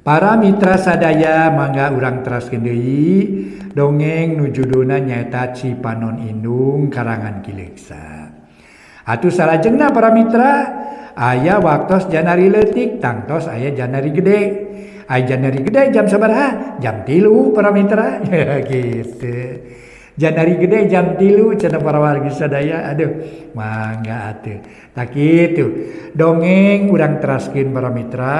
Para mitra sadaya mangga urang teraskeun deui dongeng nu judulna nyaeta Cipanon Indung karangan Kileksa. Atuh salajengna para mitra aya waktos janari leutik tangtos aya janari gede. Aya janari gede jam sabaraha? Jam 3 para mitra. Gitu. Janari gede jam 3 cenah para wargi sadaya. Aduh, mangga atuh. Tak kitu. Dongeng urang teraskeun para mitra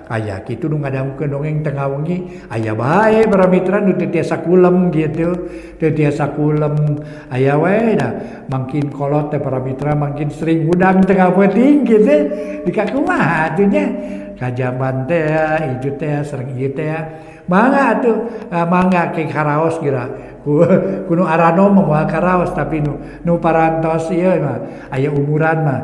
aya kitu nu ngadangkeun dongeng tengah wengi aya bae para mitra nu teu tiasa kulem gitu. Teu tiasa kulem aya wae da mangkin kolot teh para mitra mangkin sering udang tengah peuting gitu. Dikakumaha atuh nya? Kajaban teh ieu teh sering ieu teh mangga atuh mangga ke karaos kira kuno arano moal karaos tapi nu parantos ieu mah aya umuran mah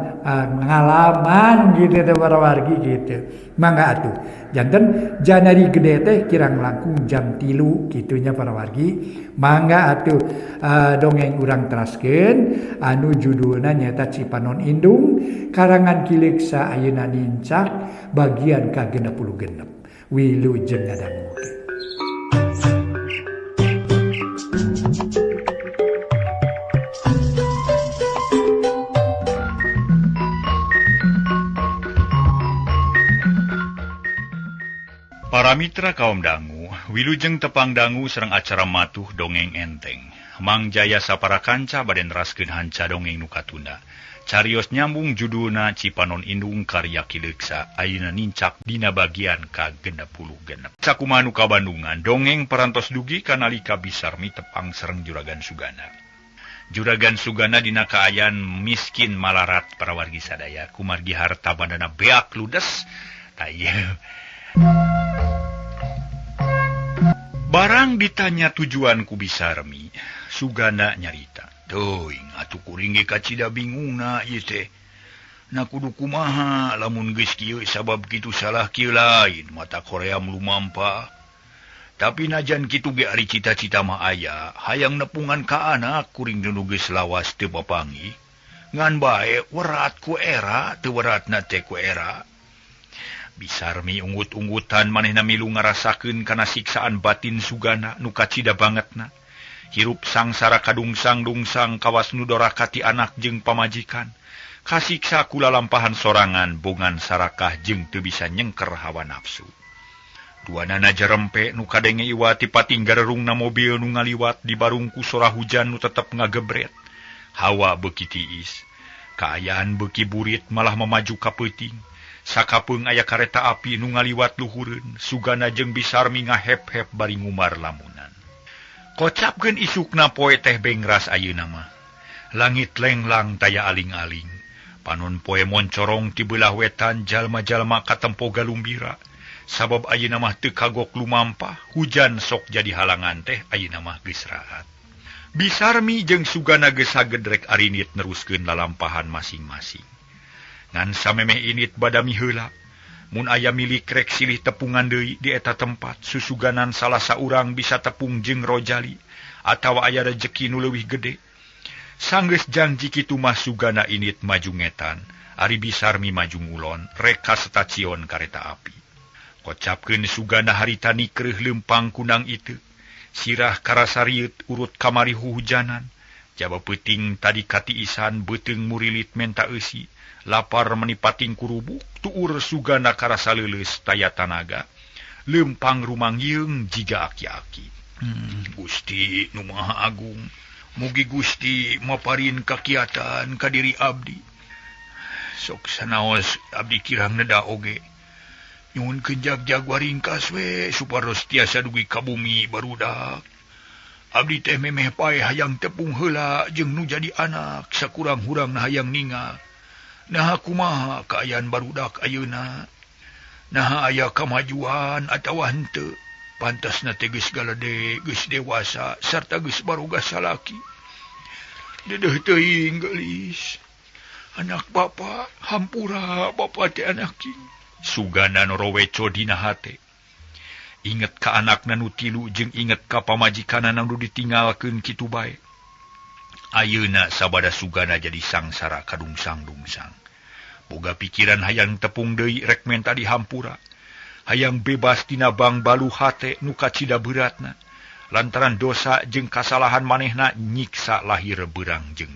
ngalaman gitu teh para wargi gitu mangga atuh janten janari gede teh kirang langkung jam 3 kitunya para wargi mangga atuh dongeng urang teraskeun anu judulna nyaeta Cipanon Indung karangan Kileksa ayeuna nincak bagian ka-66 wilujeng ngadangukeun. Para mitra kaum dangu, wilujeng tepang dangu sareng acara matuh dongeng enteng. Mang Jaya sapara kanca baden raskeun hanca dongeng nu katunda. Carios nyambung judulna Cipanon Indung karya Kileksa ayeuna nincak dina bagian ka-66. Sakumaha nu kabandungan dongeng parantos dugi kanalika Bisarmi tepang sareng Juragan Sugana. Juragan Sugana dina kaayaan miskin malarat para wargi sadaya kumargi harta bandana beak ludes. Tayeu barang ditanya tujuan ku Bisarmi, Sugana nyarita. Teuing atuh kuring ge kacida bingungna ieu teh. Na kudu kumaha lamun geus kieu sabab kitu salah kieu lain mata Korea lumampa. Tapi najan kitu ge ari cita-cita mah aya, hayang nepungan ka anak kuring nu geus lawas teu papanggih. Ngan bae werat ku era teu weratna teh ku era. Bisarmi unggut-unggutan manehna milu ngarasakeun kana siksaan batin Sugana nu kacida bangetna. Hirup sangsara kadungsang-dungsang kawas nu dorakati anak jeung pamajikan. Kasiksa kula lampahan sorangan bongan sarakah jeung teu bisa nyengker hawa nafsu. Duanana jerempe nu kadenge iwati patinggar rungna mobil nu ngaliwat di barungku sora hujan nu tetep ngagebret. Hawa beuki tiis. Kaayaan beuki burit malah memaju ka peuting. Sakapeung aya kareta api nu ngaliwat luhureun, Sugana jeung Bisarmi ngahep-hep bari ngumar lamunan. Kocapkeun isukna poe teh bengras ayeuna mah. Langit lenglang taya aling-aling. Panon poe moncorong ti beulah wetan jalma-jalma katempo galumbira. Sabab ayeuna mah teu kagok lumampah, hujan sok jadi halangan teh ayeuna mah geus raat. Bisarmi jeung Sugana geus saged rek arinit neruskeun lalampahan masing-masing. Ngan samemeh init badami heula, mun aya milik rek silih tepungan deui di eta tempat, susuganan salah saurang bisa tepung jeung Rojali, atawa aya rejeki nu leuwih gede. Sanggeus janji kitu mah Sugana init maju ngetan, ari Bisarmi maju ngulon, rek ka stasiun kareta api. Kocapkeun Sugana harita nikreuh leumpang kunang itu, sirah karasariut urut kamari huhujanan, jaba peuting tadi katiisan beuteung murilit menta eusi. Lapar menipating kurubuk, tuur Sugana karasa leuleus taya tanaga. Leumpang rumangyeung jiga aki-aki. Gusti nu Maha Agung, mugi Gusti maparin kakiatan ka diri abdi. Sok sanaos abdi kirang neda oge. Nyuhun keunjag-jag waringkas we supados tiasa dugi ka bumi barudak. Abdi teh memeh pae hayang tepung heula jeung nu jadi anak sakurang-hurangna hayang ningal. Nah kumaha kaayaan barudak ayeuna? Nah aya kamajuan atawa henteu? Pantasna teh geus galede, geus dewasa, sarta geus baruga salaki. Dedeuh teuing geulis. Anak bapa, hampura bapa teh anak king. Sugana noroweco dina hate. Inget ka anakna nu tilu jeung inget ka pamajikanna nu ditinggalkeun kitu bae. Ayeuna sabada Sugana jadi sangsara kadungsang-dungsang. Boga pikiran hayang tepung deui rek menta dihampura. hayang bebas tina bang balu hate nu kacida beratna lantaran dosa jeung kasalahan manehna nyiksa lahir berangjeng.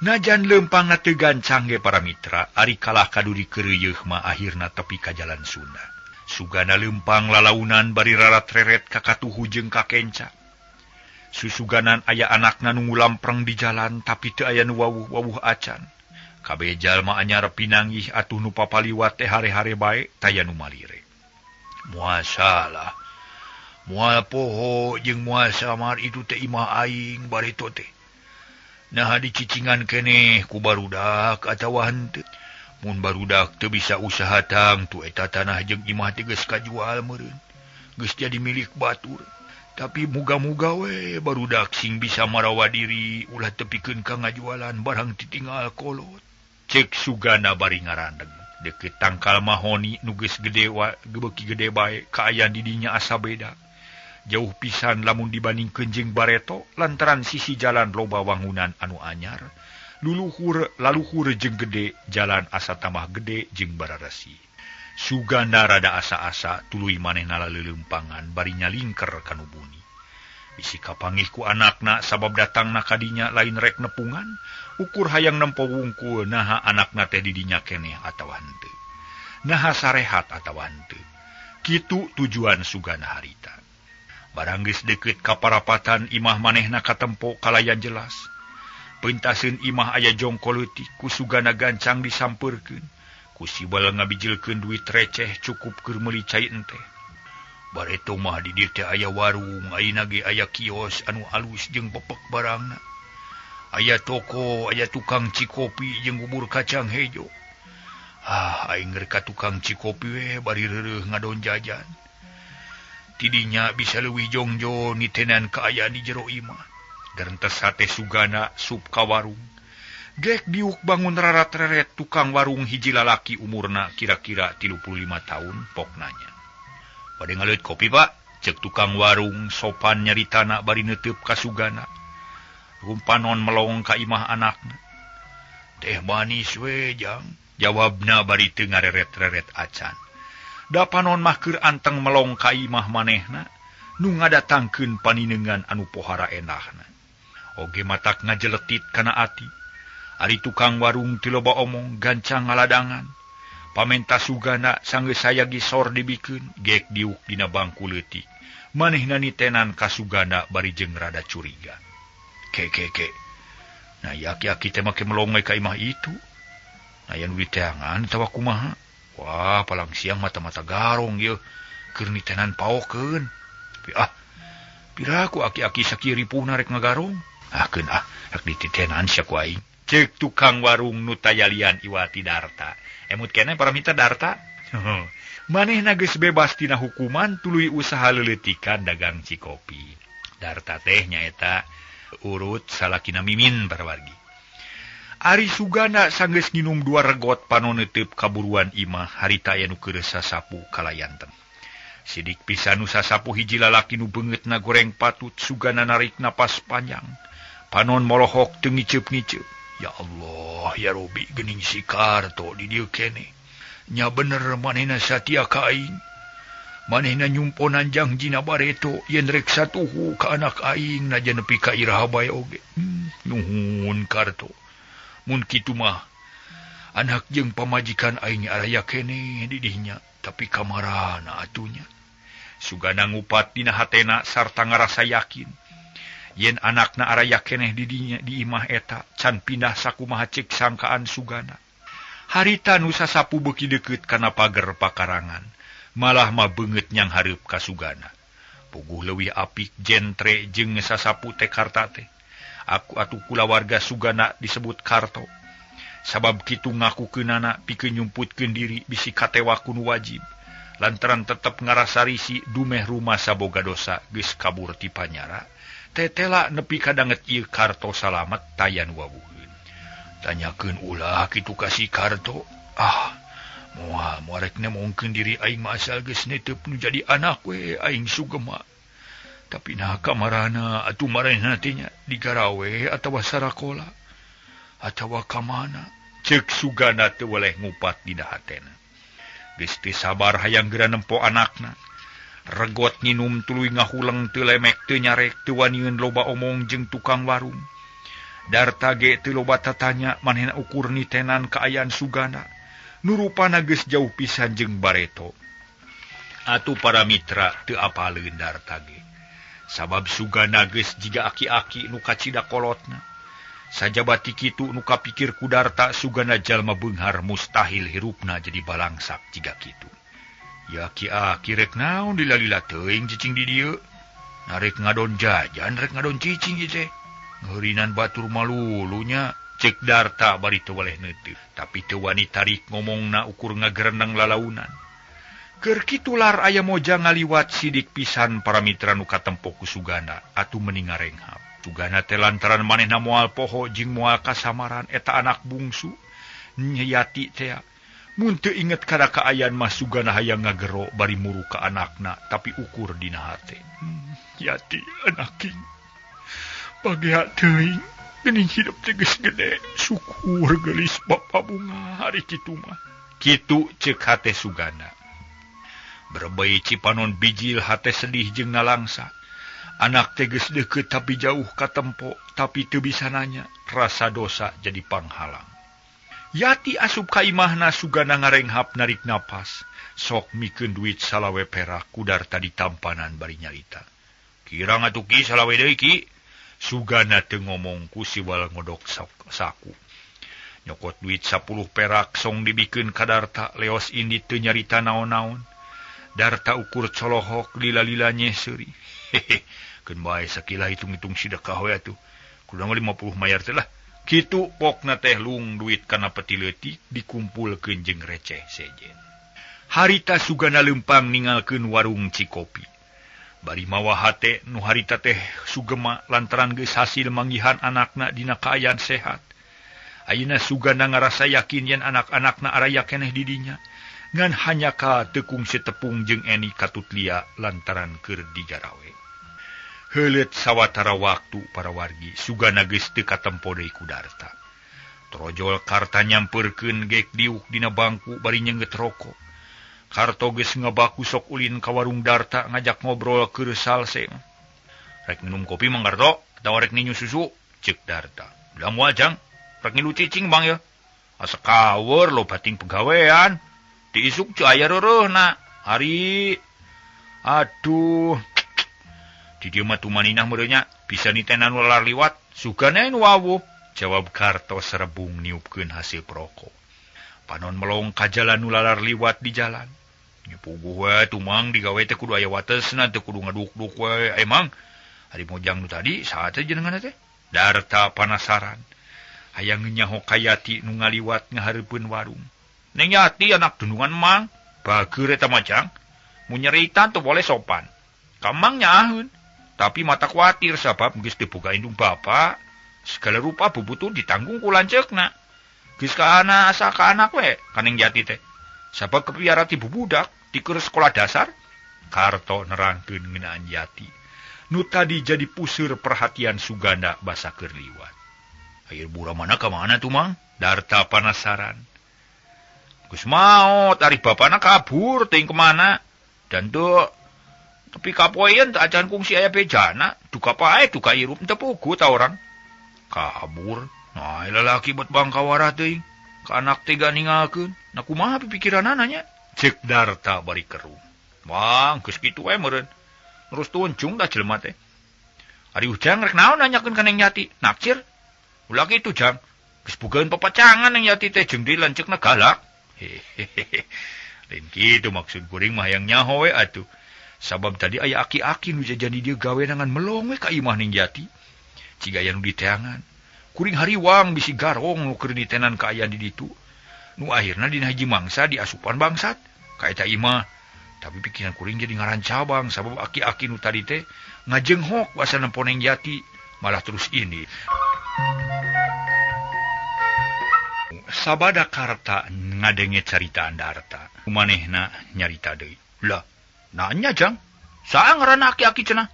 Najan lempangna teu gancang ge para mitra, ari kalah kaduri keureuh mah akhirna tepi ka jalan Sunda. Sugana lempang lalaunan bari rarat-reret ka katuhu jeung ka kenca. Susuganan aya anakna nu ngulampreng di jalan tapi teu aya nu wawuh-wawuh acan. Kabeh jalma anyar pinanggih atuh nu papaliwat teh hare-hare bae taya nu malire. Moal salah. Moal poho jeung moal samar itu teh imah aing bareto teh. Nah dicicingan keneh ku barudak atawa henteu. Mun barudak teu bisa usaha tang tu eta tanah jeung imah teh geus kajual meureun. Geus jadi milik batur. Tapi muga-muga we barudak sing bisa marawa diri ulah tepikeun ka ngajualan barang ditinggal kolot. Cek sugana bari ngarandeg. Deket tangkal mahoni nu geus gede gebeuki gede bae kaayaan di dinya asa beda. Jauh pisan lamun dibandingkeun jeung bareto lantaran sisi jalan loba wangunan anu anyar, laluhur jeung gede jalan asa tambah gede jeung bararesi. Suganda rada asa-asa tuluy manehna laleumpangan bari nyalingker kanu buni. Bisi kapanggih ku anakna sabab datangna ka dinya lain rek nepungan, ukur hayang nempo wungkul naha anakna teh di dinya keneh atawa henteu. Naha sarehat atawa henteu. Kitu tujuan sugana harita. Barang geus deukeut ka parapatan imah manehna katempo kalayan jelas. Peuntaseun imah aya jongko leutik ku sugana gancang disampeurkeun. Ku sibal ngabijilkeun duit receh cukup keur meuli cai ente. Bareto mah di dieu teh aya warung, ayeuna ge aya kios anu alus jeung pepek barangna. Aya toko, aya tukang cikopi jeung bubur kacang hejo. Aing rek ka tukang cikopi we bari reureuh ngadon jajan. Tidinya bisa leuwih jongjo nitenan kaayaan di jero imah. Garentes sate sugana sup ka warung. Gek diuk bangun rarat-reret tukang warung hiji lalaki umurna kira-kira 35 tahun pok nanya. Bade ngaleut kopi pak? Cek tukang warung sopan nyaritana bari neuteup ka sugana. Rumpanon melong ka imah anakna. Teh manis we jang. Jawabna bari teu ngareret-reret acan. Da panon mah keur anteng melong ka imah manehna nu ngadatangkeun paninengan anu pohara enahna. Oge matak ngajeletit kana ati. Ari tukang warung teu loba omong gancang ngaladangan. Pamenta sugana sanggeus saya gisor dibikeun gek diuk dina bangku leutik. Manehna nitenan ka sugana bari jeung rada curiga. Ke. Nah yaki-yaki teh make melong ka imah itu. Nah yan duit teangan tawa kumaha? Wah, palang siang mata-mata garong ye. Keur nitenan paokeun. Tapi piraku aki-aki sakiri puna rek ngagarong. Keun rek dititenan sia ku aing. Ceuk tukang warung nu tayalian Iwati Darta. Emut keneh para mitra Darta. Manehna geus bebas tina hukuman tuluy usaha leuletikan dagang cikopi. Darta teh nyaeta urut salakina Mimin parawargi. Ari sugana sanggeus nginum 2 regot panon neuteup kaburuan imah harita aya nu keur sasapu kalayanten. Sidik pisan nu sasapu hiji lalaki nu beungeutna goreng patut sugana narik napas panjang. Panon molohok teu ngiceup-ngiceup. Ya Allah, ya Robi geuning si Karto di dieu keneh. Nya bener manehna satia ka aing. Manehna nyumponan jangjina bareto yen rek satuhu ka anak aing najan nepi ka iraha bae oge. Nuhun Karto. Mun kitu mah anak jeung pamajikan aing araya keneh di dinya tapi kamarana atunya. Sugana ngupat dina hatena sarta ngarasa yakin yen anakna araya keneh di dinya di imah eta can pindah sakumaha cek sangkaan sugana. Harita nu sasapu beuki deukeut kana pager pakarangan malah mah beungeut nyang hareup ka sugana. Puguh leuwih apik jentre jeung sasapu teh karta teh. Aku atuh kulawarga sugana disebut Karto. Sabab kitu ngakukeunana pikeun nyumputkeun diri bisi katewa kudu wajib. Lantaran tetep ngarasa risi dumeh rumah saboga dosa geus kabur ti panyara. Tetela nepi kadanget ieu Karto salamet tayan wawuheun. Tanyakeun ulah kitu ka si Karto. Moal rek nemongkeun diri aing mah asal geus netep nu jadi anak we aing sugema. Tapi nah kamarana atuh marehna teh nya di garawe atawa sarakola atawa ka mana. Ceuk sugana teu weleh ngupat dina hatena. Geus teu sabar hayang geura nempo anakna. Regot nginum tuluy ngahuleng teu lemek teu nyarek teu waniun loba omong jeung tukang warung. Darta ge teu loba tatanya manehna ukur nitenan kaayaan Sugana. Nu rupana geus jauh pisan jeung bareto. Atuh para mitra teu apaleun Darta ge. Sabab Sugana geus jiga aki-aki nu kacida kolotna. Sajabati kitu nu kapikir ku Darta Sugana jalma beunghar mustahil hirupna jadi balangsak jiga kitu. Ya aki-aki rek naon dilalila teuing cicing di dieu. Narek ngadon jajan rek ngadon cicing ieu teh. Ngeurinan batur malulunya cek Darta bari teu waleh neuteup. Tapi teu wani tarik ngomongna ukur ngagerenang lalaunan. Keur kitu lar aya moja ngaliwat sidik pisan para mitra nu katempo ku Sugana atuh mending ngarenghap. Sugana teh lantaran manehna moal poho jeung moal kasamaran eta anak bungsu. Nyati teh mun teu inget kana kaayaan mah Sugana hayang ngagero bari muru ka anakna tapi ukur dina hate. Yati anaking. Pagea teuing geuning hidup teh geus gede syukur geulis bapa bunga hari kitu mah. Kitu ceuk hate Sugana. Berbei Cipanon bijil hate sedih jeung nalangsa. Anak teh geus deukeut tapi jauh katempo tapi teu bisa nanya, rasa dosa jadi panghalang. Yati asup ka imahna Sugana ngarenghap narik napas, sok mikeun duit salawe perak ku Darta di tampanan bari nyarita. Kirang atuh ki salawe deui ki. Sugana teu ngomong ku siwal ngodok saku. Nyokot duit 10 perak song dibikeun ka Darta leos indi teu nyarita naon-naon. Darta ukur colohok lila-lila nyeseuri. Hehe, keun bae sakilah hitung-hitung sedekah we atuh. Kudu 50 mayar teh lah. Kitu pokna teh lung duit kana peti leutik dikumpulkeun jeung receh sejen. Harita Sugana leumpang ningalkeun warung Cikopi. Bari mawa hate nu harita teh sugema lantaran geus hasil manggihan anakna dina kaayaan sehat. Ayeuna Sugana ngarasa yakin yen anak-anakna araya keneh di dinya. Ngan hanya ka tekung setepung jeung Eni Katutlia lantaran keur digarawe. Heuleut sawatara waktu para wargi Sugana geus teu katempo deui ku Darta. Trojol karta nyampeurkeun gek diuk dina bangku bari nyeungeut rokok. Karto geus ngabaku sok ulin ka warung Darta ngajak ngobrol keur salse. Rek minum kopi Mang Karto atawa rek ninyu susu? Ceuk Darta. Ulah moal jang, rek ngilu cicing Bang ya. Asa kawer lo bating pegawean. Di isuk cu aya reureuna. Hari aduh. Di dieu mah tumaninah meureunya bisa nitenan ular liwat. Sugana nu wawuh. Jawab Karto serebung niupkeun hasil perokok. Panon melong ka jalan nu lalar liwat di jalan. Nyepuguh we tumang digawe teh kudu aya watesna teu kudu ngaduk-duk we. Emang ari mojang nu tadi saha teh jenengan teh? Darta panasaran. Hayang nyaho ka Yati nu ngaliwat ngahareupeun warung. Neng Yati anak tundungan Mang, bageur eta macang. Mun nyeritan teu boleh sopan. Ka Mang nyaheun, tapi mata kuatir sabab geus teu boga indung bapa. Segala rupa bubutun ditanggung ku lanceukna. Geus ka asa ka anak we kaneng Yati teh. Sabab kepiara ti bubudak di keur sekolah dasar. Karto nerangkeun ngeunaan Yati. Nu tadi jadi puseur perhatian Sugana basa keur liwat. Air bura mana ka mana tuh Mang? Darta penasaran. Geus maot ari bapana kabur teuing kemana. Dan tuh tapi kapoeun teu acan kungsi aya bejana, duka pae duka irup teu pugu ta orang. Kabur. Nah, lalaki buat bangkawara teuing. Ka anak tega ninggalkeun. Na kumaha pikiranana nya? Cek Darta bari kerum. Bang, geus kitu we meureun. Terus tuncung dah jelema teh. Ari Ujang rek naon nanyakeun ka Neng Yati? Naksir? Ulah kitu Jang. Geus bugaeun papacangan Neng Yati teh jeung di lanceukna galak. Hehehe. Lain kitu maksud kuring mah yang nyaho we atuh. Sabab tadi aya aki-aki nu jajan di dieu gawe nangan melong we ka imah Neng Yati. Ciga aya nu diteangan. Kuring hariwang bisi garong nu keur ditenan ka aya di ditu. Nu akhirna dina hiji mangsa diasupan bangsat ka eta imah. Tapi pikiran kuring jadi ngarancabang sabab aki-aki nu tadi teh ngajenghok basa nempo Neng Yati malah terus ini. Sabada Karta ngadenge caritaan Darta. Kumanehna nyarita deui. Lah, nanya Jang. Saha ngaranna aki-aki cenah?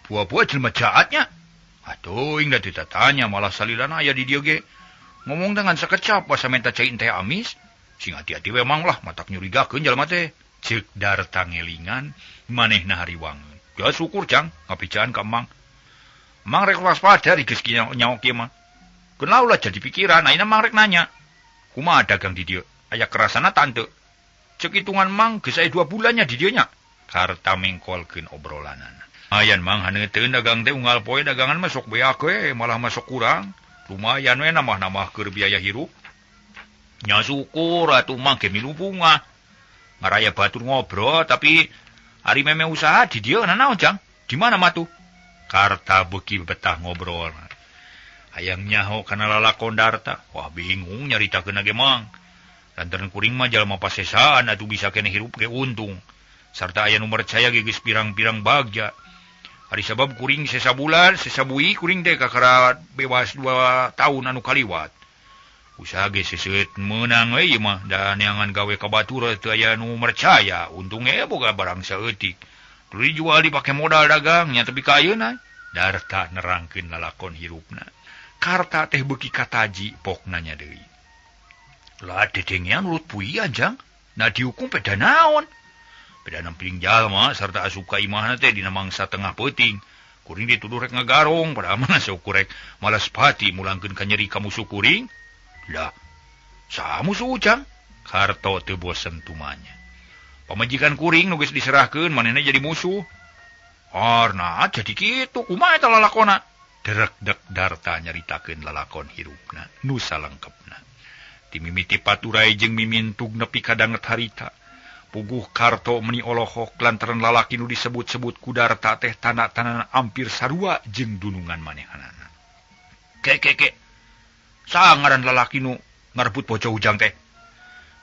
Pua-pua jelema jaatnya. Atuh ingat ditatanya malah salilana aya di dieu ge. Ngomong dengan sekecap basa menta cai teh amis. Sing hati-hati we mang lah matak nyurigakeun jalma teh. Ceuk Darta ngelingan manehna hariwangeun. Ya syukur jang ngapicaan ka Mang. Mang rek waspada di geus nyawa kieu mah. Keun lah jadi pikiran ayeuna Mang rek nanya. Kumaha dagang di dieu? Aya kerasana tante. Ceuk hitungan Mang geus aya 2 bulannya di dieu nya. Karta mengkolkeun obrolanana. Ayan Mang haneuteun dagang teh unggal poe dagangan mah sok beak we, malah masuk kurang. Lumayan we nambah-nambah keur biaya hirup. Nya syukur atuh Mang ge milu bunga. Ngaraya batur ngobrol tapi ari meme usaha di dieu naon jang? Di mana mah tuh? Karta beuki betah ngobrol. Hayang nyaho kana lalakon Darta. Wah bingung nyaritakeun ge Mang. Lantaran kuring mah jalma pasesaan atuh bisa kene hirup ge untung. Sarta aya nu percaya ge geus pirang-pirang bagja. Ari sabab kuring sesabulan, sesabui kuring teh kakara bebas 2 tahun anu kaliwat. Usaha ge seuseut meunang we ieu mah da neangan gawe ka batur teu aya nu percaya. Untungnya boga barang saeutik. Tuluy dijual dipake modal dagang nya tepi ka ayeuna. Darta nerangkeun lalakon hirupna. Karta teh beuki kataji pok nanya deui. Lah dedengean urut puian jang? Na dihukum peda naon? Peda nampiling jalma sarta asup ka imahna teh dina mangsa tengah peuting. Kuring dituduh rek ngagarong padahal mah sok rek malas pati mulangkeun ka nyeri ka musuh kuring. Lah, saha musuh ujang? Karto teu bosen tumanya. Pamajikan kuring nu geus diserahkeun manehna jadi musuh. Arna jadi kitu kumaha eta lalakonna? Derek-dek Darta nyaritakeun lalakon hirupna nu salengkepna. Ti mimiti paturai jeung mimintug nepi ka danget harita. Puguh Karto meni olohok lantaran lalaki nu disebut-sebut ku Darta teh tanda-tandana ampir sarua jeung dunungan manehanana. Ke. Saha ngaran lalaki nu ngarebut bocah ujang teh?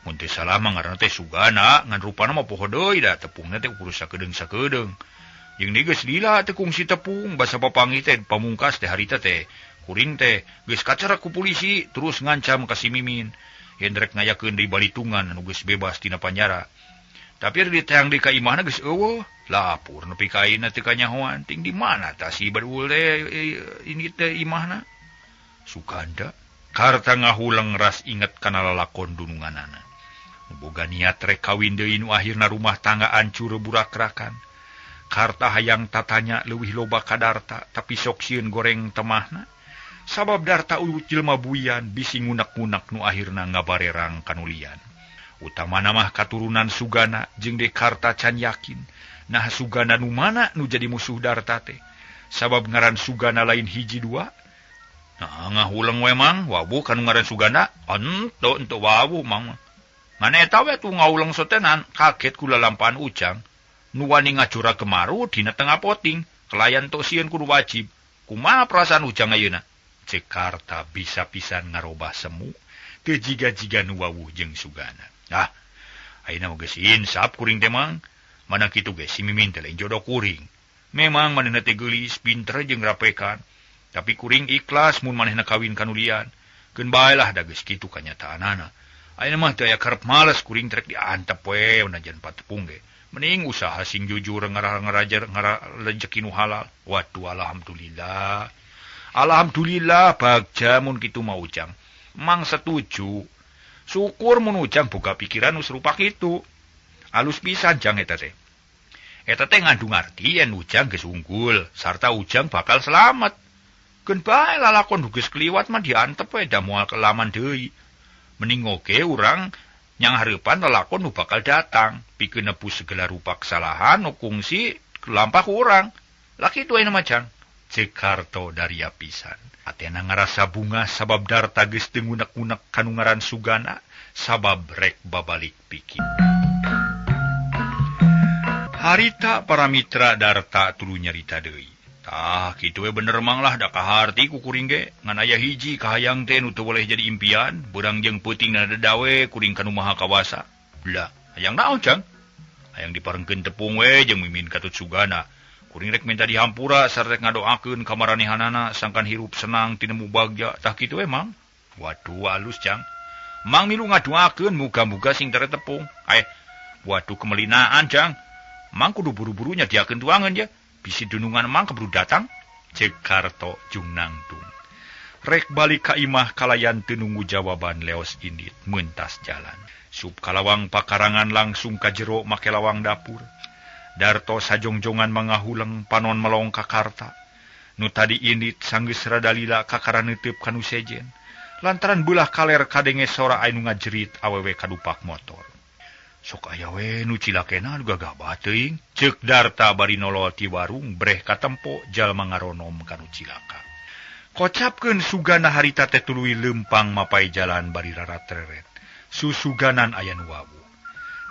Mun teu salah mah ngaranna teh Sugana, ngan rupana mah poho deui da tepungna teh ukur sakedeung-sakedeung. Jeung dieu geus lila teh kungsi tepung, basa papanggih teh pamungkas teh harita teh. Kuring teh geus kacerek ku polisi terus ngancam ka si Mimin. Yen rek ngayakeun deui balitungan anu geus bebas tina panjara. Tapi ari ditayang deui ka imahna geus eueuh, lapur nepi ka ayeuna teu kanyahoan. Ting di mana tah si baduul teh ini teh imahna? Suganda. Karta ngahulang ras inget kana lalakon dununganana. Boga niat rek kawin deui nu akhirna rumah tangga ancur burak-rakan. Karta hayang tatanya leuwih loba ka Darta, tapi sok sieun goreng temahna. Sabab Darta ulut jelema buyan bisi ngunek-ngunek nu akhirna ngabarerang kanulian. Utamana mah katurunan Sugana jeung de Karta can yakin. Nah Sugana nu mana nu jadi musuh Darta teh. Sabab ngaran Sugana lain hiji 2. Nah, ngahulang we Mang, wabu kanu ngaran Sugana, ento wabu Mang. Ngana eta we tu ngaulang sotenan, kaget kula lampaan ujang. Nu wani ngajura kemaru dina tengah poting, kelayan tok sieun kudu wajib. Kumaha perasaan ujang ayeuna? Cek Karta bisa pisan ngarobah semu, teu jiga-jiga nu wawuh jeung Sugana. Ah, ayeuna mah geus insap kuring teh Mang. Mana kitu ge si Mimin teh lain jodoh kuring. Memang manehna teh geulis, pinter jeung rapekan. Tapi kuring ikhlas mun manehna kawin kanulian. Keun bae lah da geus kitu kanyataanana. Ayeuna mah teu aya karep males kuring trek diantep we najan patepung ge. Mending usaha sing jujur ngarajar rezeki nu halal. Waduh alhamdulillah. Alhamdulillah bagja mun kitu mah ujang. Mang setuju. Syukur mun ujang boga pikiran nu serupa kitu. Alus pisan jang eta teh. Eta teh ngandung arti yen ujang geus unggul sarta ujang bakal selamat. Keun bae lalakon geus kliwat mah diantep we da moal kelaman deui. Mending oge urang nyang hareupan lalakon nu bakal datang, pikeun nepus segala rupa kesalahan nu kungsi lampah urang. Laki tuh mah jang. Cek Karto dari pisan. Atena ngarasa bunga sabab Darta geus teu ngunek-ngunek kanu ngaran Sugana, sabab rek babalik pikir. Harita para mitra Darta tuluy nyarita deui. Tah kitu we bener Mang lah da kaharti ku kuring ge ngan aya hiji kahayang teh nu teu boleh jadi impian, beurang jeung peutingna dadawe kuring kanu maha kawasa. Blah, hayang naon jang? Hayang diparengkeun tepung we jeung Mimin katut Sugana. Kuring rek minta dihampura sareng ngadoakeun ka maranehanana sangkan hirup senang tinemu bagja. Tah kitu we Mang. Waduh alus jang. Mang milu ngadoakeun muga-muga sing tere tepung. Waduh kemelinaan jang. Mang kudu buru-buru nyadiakeun tuangan ya. Bisi dunungan Mang keburu datang. Cek Karto jung nangtung. Rek balik ka imah kalayan tenunggu jawaban leos indit mentas jalan. Sub kalawang pakarangan langsung ka jero make lawang dapur. Darto sajongjongan mangahuleng panon melong ka karta. Nu tadi indit sanggeus rada lila kakara neuteup kanu sejen. Lantaran belah kaler kadenge sora anu ngajerit awewe kadupak motor. Sok aya we nu cilakena gagah teuing. Ceuk Darta bari nolol ti warung breh katempo jalma ngaronom kanu cilaka. Kocapkeun sugana harita teh tuluy lempang mapai jalan bari rarat-reret. Susuganan aya nu wawu.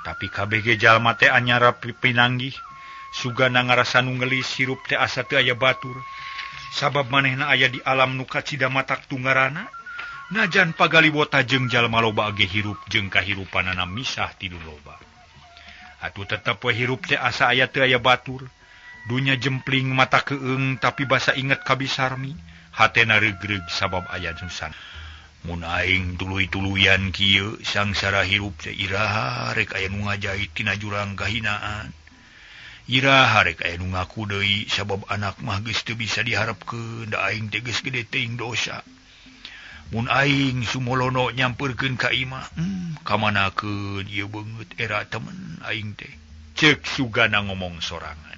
Tapi KBG jalma teh anyara pinanggih, sugana ngarasa nu ngelis hirup teh asa teu aya batur. Sabab manehna aya di alam nu kacida matak tunggarana, najan pagaliwota jeung jalma loba age hirup jeung kahirupanana misah tilu loba. Atuh tetep we hirup teh asa aya teu aya batur. Dunya jempling mata keung tapi basa inget kabisarmi, hatena regreg sabab aya nusan. Mun aing tuluy-tuluyan kieu sangsara hirup teh iraha rek aya nu ngajait tina jurang kahinaan. Iraha rek aya nu ngaku deui sabab anak mah geus teu bisa diharepkeun da aing teh geus gede teuing dosa. Mun aing sumolono nyampeurkeun ka imah, kamanakeun ieu beungeut era temen aing teh. Ceuk sugana ngomong sorangan.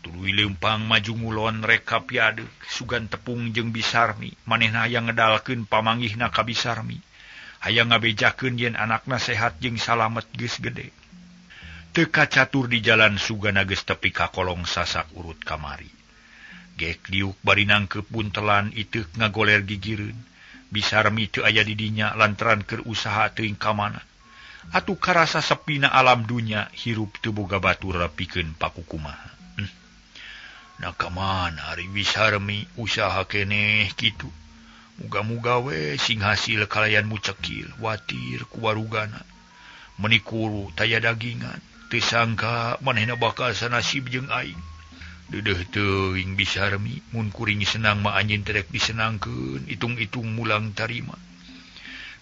Tuluy leumpang maju ngulon rek ka piadeg sugan tepung jeung Bisarmi manehna hayang ngedalkeun pamanggihna ka Bisarmi hayang ngabejakeun yen anakna sehat jeung salamet geus gede. Teu kacatur di jalan sugana geus tepi ka kolong sasak urut kamari. Gek liuk bari nangkeup buntelan iteuk ngagoler gigireun. Bisarmi teu aya di dinya lantaran keur usaha teuing ka mana. Atuh karasa sepina alam dunya hirup teu boga batur pikeun pakukumaha. Nah kamana ari Bisarmi usaha keneh kitu. Muga-muga we sing hasil kalayan mucekil watir ku warugana. Menikuru taya dagingan. Teu sangka manehna bakal sanasib jeung aing. Deudeuh teuing Bisarmi mun kuring senang mah anjeun terek disenangkeun itung-itung mulang tarima.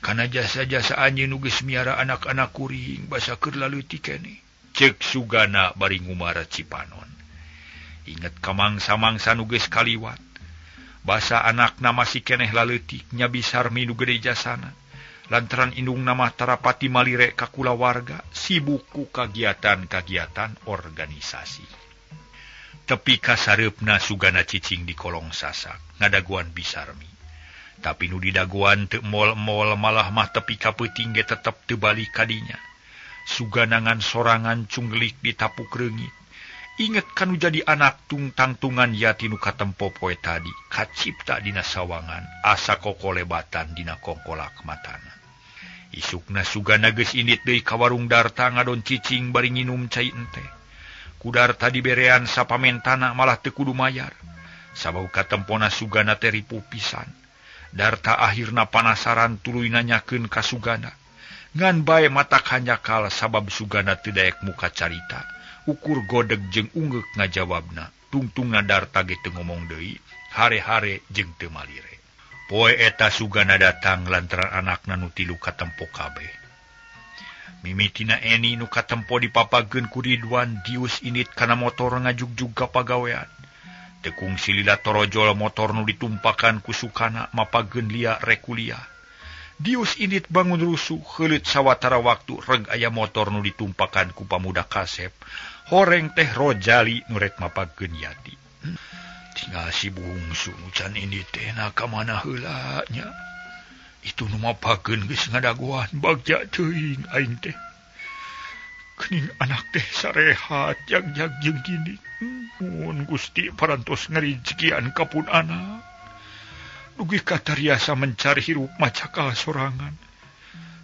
Kana jasa-jasa anjeun nu geus miara anak-anak kuring basa keur laleutik keneh. Ceuk sugana bari ngumara Cipanon. Inget kamangsa-mangsa nu geus kaliwat. Basa anakna masih keneh laleutik nya Bisarmi nu gede jasana. Lantaran indungna mah tarapati malire ka kulawarga sibuk ku kagiatan-kagiatan organisasi. Tepi ka sareupna sugana cicing di kolong sasak ngadaguan Bisarmi. Tapi nu didaguan teu mol-mol malah mah tepi ka peuting ge tetep teu balik ka dinya. Suganangan sorangan cunggelik di tapuk reungit. Inget kanu jadi anak tungtang-tungan yati nu katempo poe tadi, kacipta dina sawangan, asa kokolebatan dina kongkolak matana. Isukna sugana geus indit deui ka warung Darta ngadon cicing bari nginum cai ente. Ku Darta diberean sapamentana malah teu kudu mayar. Sabab katempona sugana teh ripuh pisan. Darta akhirna panasaran tuluy nanyakeun ka sugana. Ngan bae matak hanyakal sabab sugana teu daek muka carita. Ukur godeg jeung ungeuk ngajawabna. Tungtungna Darta ge teu ngomong deui, hare-hare jeung teu malire. Poe eta sugana datang lantaran anakna nu tilu katempo kabeh. Mimitina Eni nu katempo dipapageun ku Ridwan dius indit kana motor ngajugjug ka pagawean. Teu kungsi lila torojol motor nu ditumpakan ku Sukana mapageun lia rek kuliah. Dius indit bangun rusuh heuleut sawatara waktu reg aya motor nu ditumpakan ku pamuda Kasep. Horeng teh Rojali nu rek mapageun yati. Tinggal si bungsu can ini teh na kamana heula nya. Itu nu mapageun geus ngadaguan bagja teuing aing teh. Kening anak teh sarehat jag-jag jeung gini. Mun Gusti parantos ngarijekian kapun anak. Dugi katariasa mencari hirup macakal sorangan.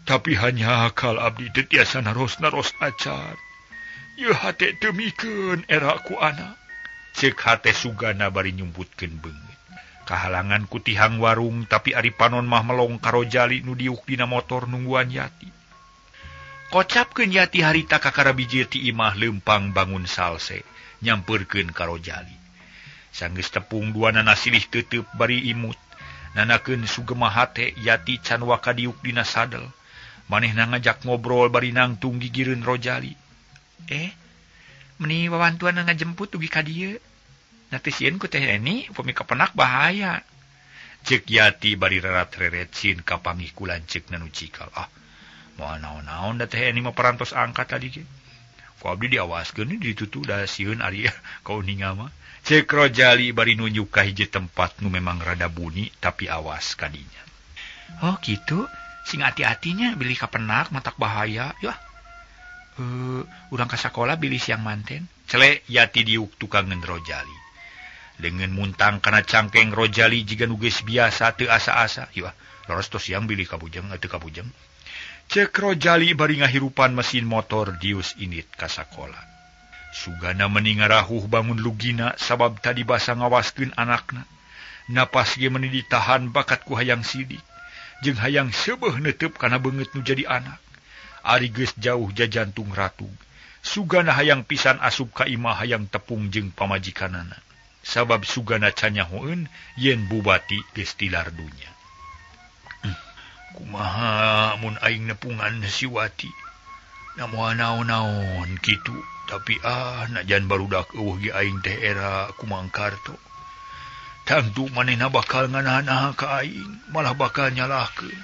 Tapi hanya akal abdi teu tiasa naros-naros acan. Ieu hate teu mikeun era ku anak. Ceuk hate sugana bari nyumputkeun beungeut. Kahalangan ku tihang warung tapi ari panon mah melong ka Rojali nu diuk dina motor nungguan yati. Kocapkeun yati harita kakara bijil ti imah leumpang bangun salse nyampeurkeun ka Rojali. Sanggeus tepung duanana silih teuteup bari imut. Nanakeun sugema hate yati can waka diuk dina sadel. Manehna ngajak ngobrol bari nangtung gigireun Rojali. Meni wawantuan ngajemput ugi ka dieu. Natisieun ku teh Eni upami kapenak bahaya. Cek Yati bari rerat-reret sin kapangih kulan cek nanu cikal. Moal naon-naon da teh ini mah parantos angkat tadi ge. Ku abdi diawaskeun ditutu da sieun ari kau ninga mah. Cek Rojali bari nunjuk ka hiji tempat nu memang rada bunyi tapi awas kadinya. Oh gitu, sing hati-hatinya bilih kapenak matak bahaya. Yah. Urang ka sakola bilih siang manten. Cele Yati diuk tukangan Rojali. Dengan muntang kana cangkeng Rojali jiga nuges biasa teu asa-asa. Yah, loros tos siang bilih kabujeng ateu kabujeng. Cek Rojali bari ngahirupan mesin motor dius init ka sakola. Sugana meni ngarahuh bangun lugina sabab tadi basa ngawaskeun anakna. Napas ge meni ditahan bakat ku hayang sidik. Jeung hayang seubeuh neuteup kana beungeut nu jadi anak. Ari geus jauh jajantung ratug. Sugana hayang pisan asup ka imah hayang tepung jeung pamajikanana. Sabab sugana canyahoeun yen bubati geus tilar dunya. Kumaha mun aing nepungan si Wati. Namoal naon-naon kitu. Tapi najan barudak eueuh ge aing teh era Kumang Karto. Tangtu manehna bakal nganahan ka aing, malah bakal nyalahkeun.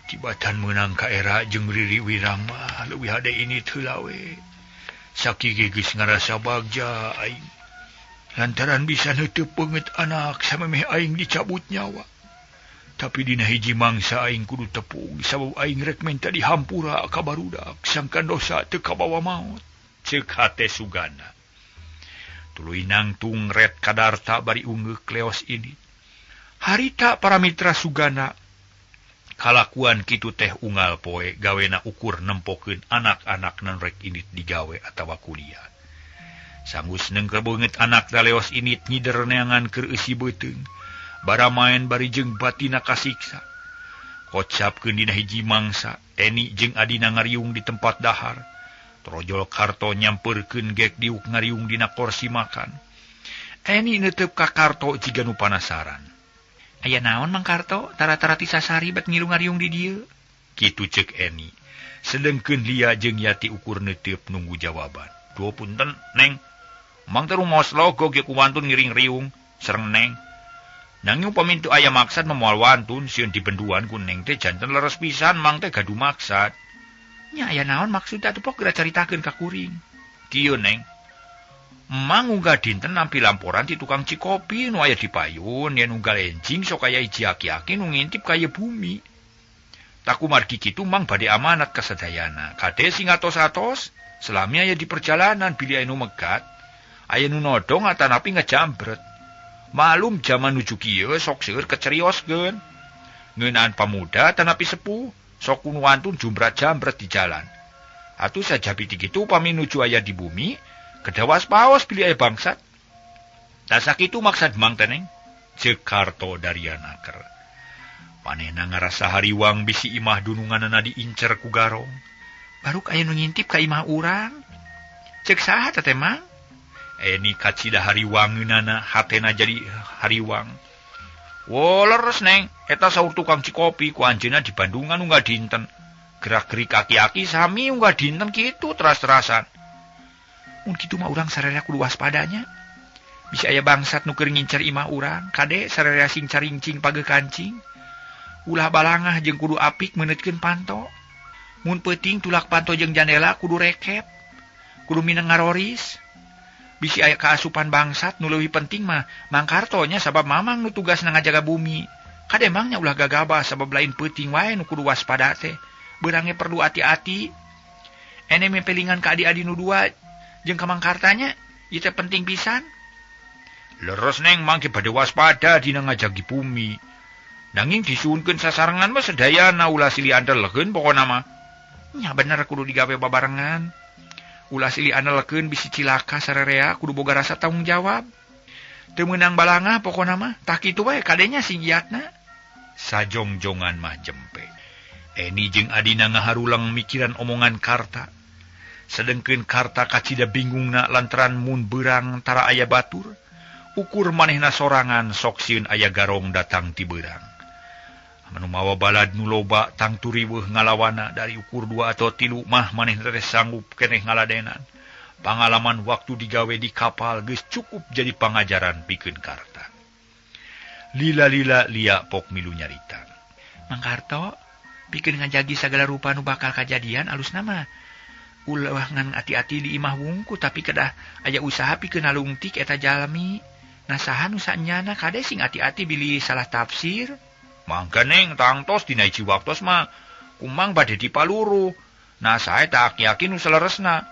Tibatan menang ka era jeung Riri Wirang mah leuwih hade ini heula we. Sakige geus ngarasa bagja aing. Lantaran bisa neuteup beungeut anak samemeh aing dicabut nyawa. Tapi dina hiji mangsa aing kudu tepung sabab aing rek menta dihampura ka barudak sangkan dosa teu kabawa maut. Ceuk hate Sugana. Tuluy nangtung red kadarta bari ungeuk leos ini. Harita para mitra Sugana kalakuan kitu teh unggal poe gawena ukur nempokeun anak-anak nan rek init digawe atawa kuliah. Sanggus nengker beungeut anak da leos init ngider neangan keur eusi beuteung. Bara main bari jeung batina kasiksa. Kocapkeun dina hiji mangsa, Eni jeung adina ngariung di tempat dahar. Trojol Karto nyampeurkeun gek diuk ngariung dina kursi makan. Eni neuteup ka Karto jiga nu panasaran. Aya naon Mang Karto, tara-tara ti sasari bet ngilu ngariung di dieu? Kitu ceuk Eni. Sedengkeun Lia jeung Yati ukur neuteup nunggu jawaban. Duh punten, Neng. Mang teh rumaos logo ge ku wantun ngiring riung, sareng Neng. Nanging upami teu aya maksad moal wantun sieun dibenduan ku Neng teh janten leres pisan Mang teh gaduh maksad. Nya aya naon maksud atuh pok geura caritakeun ka kuring. Kieu Neng. Mang unggah dinten nampi lamporan ti tukang cikopi nu aya di payun yen unggal enjing sok aya hiji aki-aki nu ngintip ka ieu bumi. Takumargi kitu Mang bade amanat ka sadayana. Kade sing atos-atos selami aya di perjalanan bilih aya nu megat, aya nu nodong atanapi ngejambret. Malum zaman nuju kieu sok seueur kecerioskeun. Ngeunaan pamuda tanapi sepuh, sok kudu wantun jumbrat-jambret di jalan. Atuh sajabi ti kitu upami nuju aya di bumi, kedawas paos pilih aya bangsat. Da sakitu maksad Mang teh Neng, ceuk Karto Daryanaker. Manehna ngarasa hariwang bisi imah dununganna diincer ku garong. Baruk aya nu ngintip ka imah urang. Ceuk saha teh Mang? Eni kacida hariwangeunana hatena jadi hariwang. Wo leres Neng, eta saur tukang cikopi ku anjeunna di Bandungan unggah dinten. Gerak-gerik aki-aki sami unggah dinten kitu teras-terasan. Mun kitu mah urang sararea kudu waspadanya. Bisa aya bangsat nu keur ngincer imah urang, kade sararea sing carincing page kancing. Ulah balangah jeung kudu apik meunetkeun panto. Mun peuting tulak panto jeung jandela kudu rekep. Kudu mineng ngaroris. Bisi aya kaasupan bangsat nu leuwih penting mah Mang Karto nya sabab mamang nu tugasna ngajaga bumi. Kade mangnya ulah gagabah sabab lain peuting wae nu kudu waspada teh. Beurang ge perlu hati-hati. Ene mempelingan ka adi-adi nu dua jeung ka Mang Kartanya, ieu teh penting pisan. Leres Neng Mang ge bade waspada dina ngajagi bumi. Nanging disuunkeun sasarengan mah sadayana ulah silih andelekeun pokona mah. Nya bener kudu digawe babarengan. Ulah silih andelekeun bisi cilaka sararea kudu boga rasa tanggung jawab. Teu meunang balangah pokona mah, tah kitu wae kadenya sing giatna. Sajongjongan mah jempe. Eni jeung adina ngaharulang mikiran omongan Karta. Sedengkeun Karta kacida bingungna lantaran mun beurang tara aya batur, ukur manehna sorangan sok sieun aya garong datang ti beurang. Anu mawa balad nu loba tang turiweuh ngalawana dari ukur 2 atau 3 mah manehna teh sanggup keneh ngaladenan. Pangalaman waktu digawe di kapal geus cukup jadi pangajaran pikeun Karta. Lila-lila lia pok milu nyarita. Mang Karto, pikeun ngajagi sagala rupa nu bakal kajadian alus nama. Ulah ngan hati-hati di imah wungku tapi kedah aya usaha pikeun nalungtik eta jalmi. Nasaha nu saenyana kade sing hati-hati bilih salah tafsir. Mangga neng tangtos dina hiji waktos mah kumang bade dipaluru. Nah sae tak yakin nu saleresna.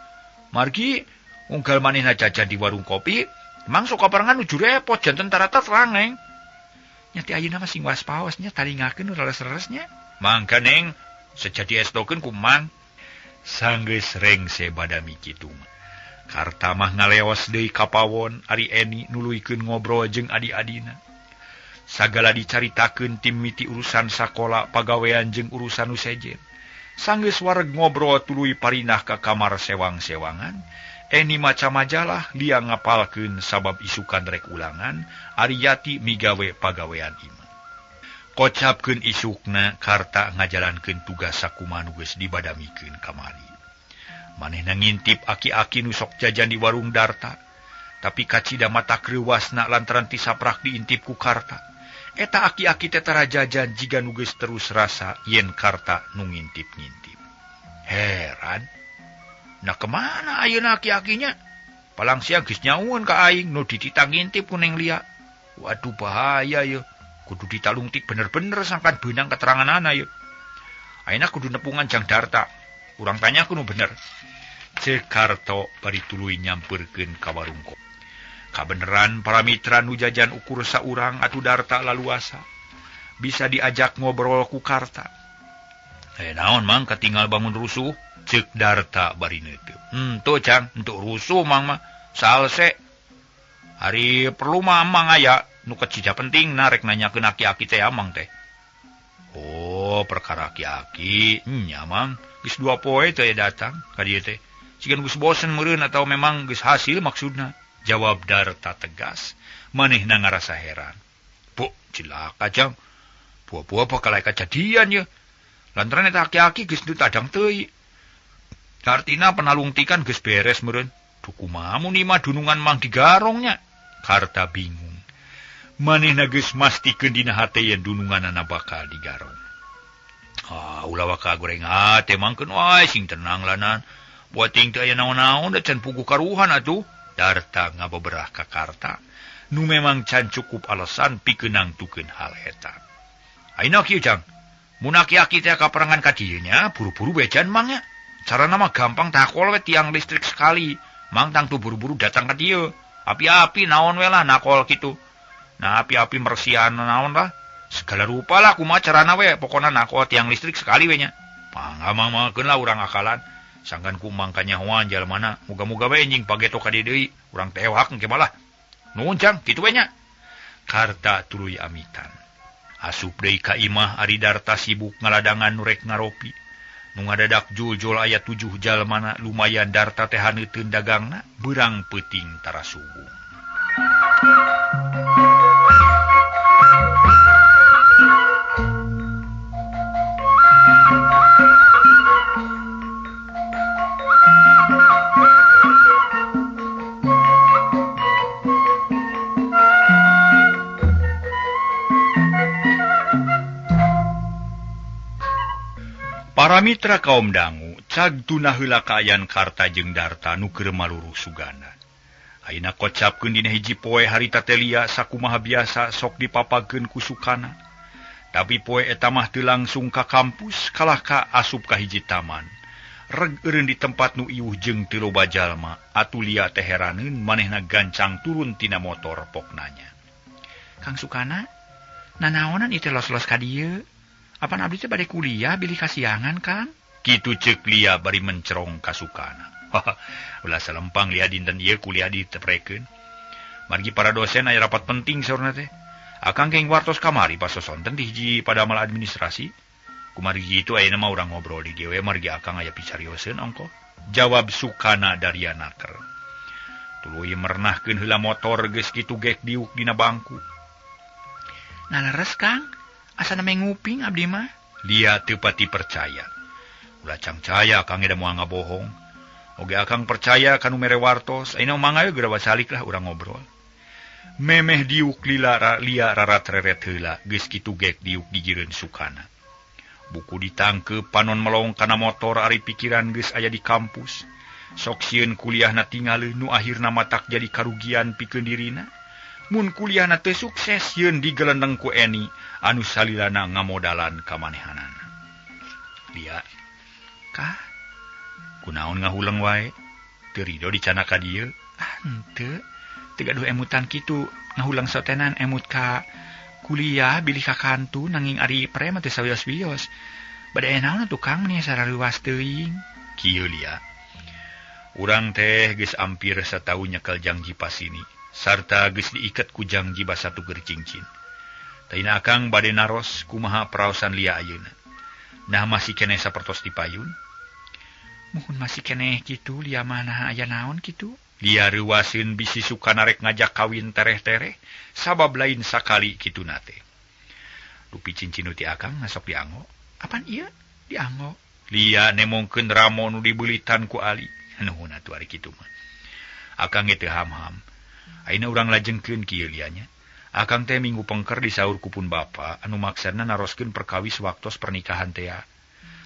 Margi unggal manehna jajan di warung kopi, mang sok kaparangan nuju repot janten tarata terang neng. Nyati ayeuna mah sing waspaosnya talingakeun nu leres-leresnya. Mangga neng sejadi estokeun kumang. Sanggeus rengse badami kitu. Karta mah ngaleos deui ka pawon ari Eni nuluykeun ngobrol jeung adi-adina. Sagala dicaritakeun tim miti urusan sakola, pagawean jeung urusan nu sejen. Sanggeus wareg ngobrol tuluy parinah ka kamar sewang-sewangan. Eni maca majalah lia ngapalkeun sabab isukan rek ulangan ari Yati migawe pagawean imah. Kocapkeun isukna Karta ngajalankeun tugas sakumaha nu geus dibadamikeun kamari. Manehna ngintip aki-aki nu sok jajan di warung Darta, tapi kacida mata kreuwasna lantaran tisaprak diintip ku Karta. Eta aki-aki teh tara jajan jiga nu geus terus rasa yen Karta nu ngintip-ngintip. Heran, nah kemana ayeuna aki-akinya? Palang siang geus nyaun ka aing nu dititang ngintip ku Neng Lia. Waduh bahaya ye. Kudu ditalungtik bener-bener sangkan beunang keteranganana ye. Ayeuna kudu nepungan Jang Darta. Urang tanya kudu bener. Cek Karto bari tuluy nyamperkeun ka warung kopi. Kabeneran para mitra nu jajan ukur saurang atuh Darta laluasa. Bisa diajak ngobrol ku Karta. Naon mang katinggal bangun rusuh? Cek Darta bari neuteub. Tuh Jang, untuk rusuh mang mah salse. Hari perlu mah mang aya nu kecida penting narek nanyakeun aki-aki teh amang teh. Oh, perkara aki-aki, nya mang geus 2 poe teh datang ka dieu teh. Sigan geus bosen meureun atau memang geus hasil maksudna? Jawab Darta tegas. Manehna ngarasa heran. Bu, cilaka Jang. Pua-pua bakal aya kejadian ye. Lantaran eta aki-aki geus ditadang teuing. Artina penalungtikan geus beres meureun. Duh kumaha mun imah dunungan mang digarongnya? Karta bingung. Manehna geus mastikeun dina hate yen dununganana bakal digarong. Ulah waka goreng hate mangkeun wae sing tenang lanan. Buat ting teu aya naon-naon da can puguh karuhan atuh. Darta ngabeberah ka Karta. Nu memang can cukup alasan pikeun nangtukeun hal eta. Ayeuna kieu Jang. Mun aki-aki teh kaperangan ka dieu nya buru-buru bejan mang nya. Carana mah gampang takol we tiang listrik sekali. Mang tangtu buru-buru datang ka dieu. Api-api naon we lah nakol kitu. Nah api-api mersian naon lah. Segala rupa lah kumaha carana we pokona nakol tiang listrik sekali we nya. Pangamang-mangkeun lah urang akalan. Sanggan kumang kanyahoan jalmana. Muga-muga we enjing pageto ka dieu deui. Urang teh ewak engke malah. Nuhun Jang, kitu we nya. Karta tuluy amitan. Asup deui ka imah ari Darta sibuk ngaladangan nu rek ngaropi. Nu ngadadak jul-jul aya 7 jalmana lumayan Darta teh haneuteun dagangna beurang peuting tara subuh. Para mitra kaum dangu, cagtuna heula kaayan Karta jeung Darta nu keur maluru sugana. Ayeuna kocapkeun dina hiji poe harita teh lia sakumaha biasa sok dipapagkeun ku sukana. Tapi poe eta mah teu langsung ka kampus, kalah ka asup ka hiji taman. Reg eureun di tempat nu iuh jeung teu loba jalma, atuh lia teh heraneun manehna gancang turun tina motor pok nanya. Kang Sukana, nanaonan ieu teh los-los ka dieu? Apan abdi teh bade kuliah bilih kasiangan Kang? Kitu ceuk lia bari mencerong ka Sukana. Ulah salempang lia dinten ieu kuliah diteprekeun. Margi para dosen aya rapat penting saurna teh. Akang keng wartos kamari pas sosonten di hiji padamal administrasi. Kumargi itu ayeuna mah urang ngobrol di dieu we margi akang aya picarioseun ongko. Jawab Sukana Daryanaker. Tuluy merenahkeun heula motor geus kitu gek diuk dina bangku. Naleres Kang, asana menguping abdi mah. Dia teu pati percaya. Ulah cangcaya Kang eda moal ngabohong. Oge akang percaya kanu mere wartos, ayeuna mangga geura wasalik lah urang ngobrol. memeh diuk lia rarat reret heula geus kitu gek diuk digireun Sukana. Buku ditangkep panon melong kana motor ari pikiran geus aya di kampus. Sok sieun kuliahna tingali nu akhirna matak jadi karugian pikeun dirina. Mun kuliahna teu sukses sieun digelendeng ku Eni anu salilana ngamodalan kamanehanana. Lia, Kah? kunaon ngahuleng wae? Teu rido dicana ka dieu? Henteu. Teu gaduh emutan kitu ngahulang sotenan emut ka kuliah bilih ka kantu nanging ari pre mah teu sawios-wios. Bade naon tukang meni sararuas teuing. Kieu Lia. Urang teh geus ampir satahun nyekel jangji pasini, sarta geus diiket ku jangji basatu ger cincin. Taina akang bade naros kumaha praosan Lia ayeuna. Nah masih keneh sapertos dipayun. Muhun masih keneh kitu Lia mah nah aya naon kitu. Lia reuaseun bisi Sukana rek ngajak kawin tereh-tereh, sabab lain sakali kitu nate. Dupi cincin nu ti akang ngasok dianggo. Apaan ieu? Dianggo. Lia nemongkeun ramo nu dibulitan ku Ali. Nuhun atuh ari kitu mah. Akang ge teu ham-ham. Ayeuna urang lajengkeun kieu Lia nya. Akang teh minggu pengker disaur ku pun bapa anu maksana naroskeun perkawis waktos pernikahan teh.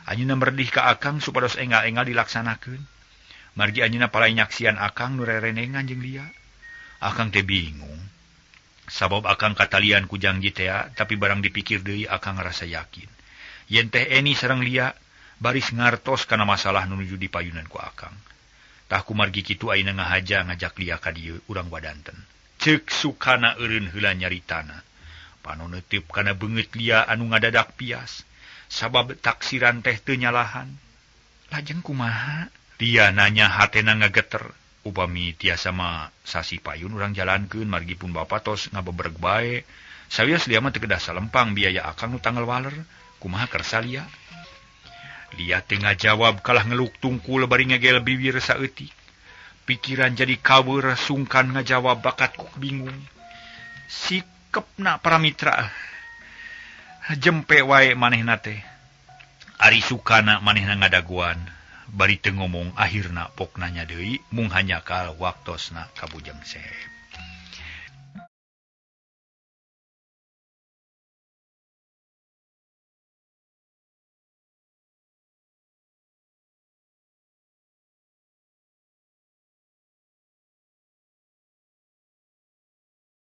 Anjeunna merdih ka akang supados engal-engal dilaksanakeun. Margi anjeunna palai nyaksian akang nu rerenengan jeung Lia. Akang teh bingung. Sabab akang katalian ku janji teh, tapi barang dipikir deui akang ngarasa yakin. Yen teh Eni sareng Lia baris ngartos kana masalah nu nuju dipayunan ku akang. Tah kumargi kitu ayeuna ngahaja ngajak Lia ka dieu urang wadanten. Ceuk Sukana eureun heula nyaritana. Panon neuteup kana beungeut Lia anu ngadadak pias. Sabab taksiran teh teu nyalahan. Lajeng kumaha? Lia nanya hatena ngageter. Upami tiasa mah sasi payun urang jalankeun margi pun bapa tos ngabebereg bae. Sawios Lia mah teu kedah salempang biaya akang nu tanggal waler. Kumaha kersa Lia? Lia tengah jawab kalah ngeluk tungkul bari ngegel bibir saeutik. Pikiran jadi kaweur sungkan ngajawab bakat ku bingung. Sikepna para mitra. Jempe wae manehna teh. Ari Sukana manehna ngadaguan. Bari teu ngomong akhirna pok nanya deui mung hanya kal waktosna kabujang sep.